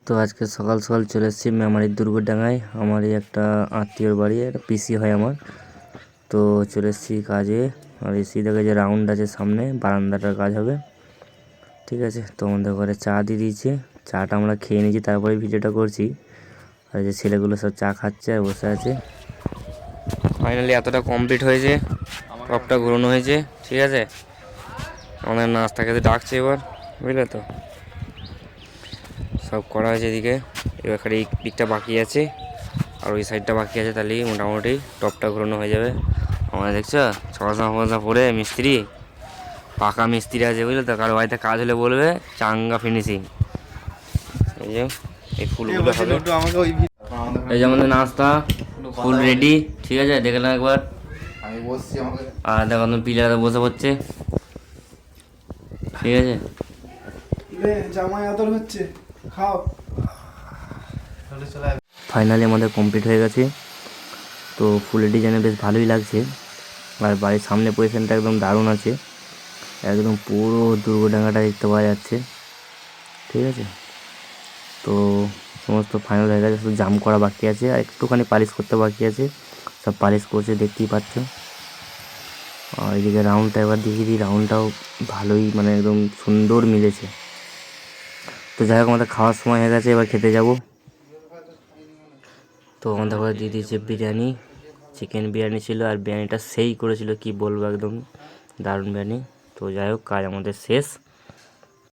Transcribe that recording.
তো আজকে সকাল সকাল চলে এসেছি মেমারির দুর্গডাঙ্গায়। আমারই একটা আত্মীয়র বাড়ি, একটা পিসি হয় আমার। তো চলে এসেছি কাজে। আর এসি থেকে যে রাউন্ড আছে সামনে বারান্দাটার কাজ হবে, ঠিক আছে। তো আমাদের ঘরে চা দিয়ে দিয়েছে, চাটা আমরা খেয়ে নিয়েছি, তারপরে ভিডিওটা করছি। আর যে ছেলেগুলো সব চা খাচ্ছে আর বসে আছে। ফাইনালি এতটা কমপ্লিট হয়েছে, টপটা ঘুরানো হয়েছে, ঠিক আছে। আমাদের নাস্তা খেতে ডাকছে এবার, বুঝলে তো। সব করা হয়েছে এদিকে, এবার খালি এই দিকটা বাকি আছে আর ওই সাইডটা বাকি আছে, তাহলেই মোটামুটি টপটা ঘুরানো হয়ে যাবে। আমরা দেখছো চশমা ফশমা পরে মিস্ত্রি, পাকা মিস্ত্রি আছে, বুঝলে তো। কারো বাড়িতে কাজ হলে বলবে, চাঙ্গা ফিনিশিং। এই যে এই ফুলগুলো হবে, এই যে আমাদের নাস্তা ফুল রেডি, ঠিক আছে। দেখলাম একবার আমি বসছি, আমাকে আর দেখো পিলারে বসে পড়ছে, ঠিক আছে। জামাই আদর হচ্ছে, খাও। ফাইনালি আমাদের কমপ্লিট হয়ে গেছে। তো ফুলের ডিজাইনে বেশ ভালোই লাগছে। আর বাড়ির সামনে পজিশনটা একদম দারুণ আছে, একদম পুরো দুর্গডাঙ্গাটা দেখতে পাওয়া যাচ্ছে, ঠিক আছে। তো সমস্ত ফাইনাল হয়ে গেছে, শুধু জাম করা বাকি আছে আর একটুখানি পালিশ করতে বাকি আছে। সব পালিশ করছে, দেখতেই পাচ্ছ। আর এদিকে রাউন্ডটা এবার দেখিয়ে দিই, রাউন্ডটাও ভালোই মানে একদম সুন্দর মিলেছে। তো যাই হোক, আমাদের খাওয়ার সময় হয়ে গেছে, এবার খেতে যাব। তো আমাদের ঘরে দিয়ে দিয়েছে বিরিয়ানি, চিকেন বিরিয়ানি ছিল। আর বিরিয়ানিটা সেই করেছিল, কি বলবো, একদম দারুণ বিরিয়ানি। তো যাই হোক, কাজ আমাদের শেষ।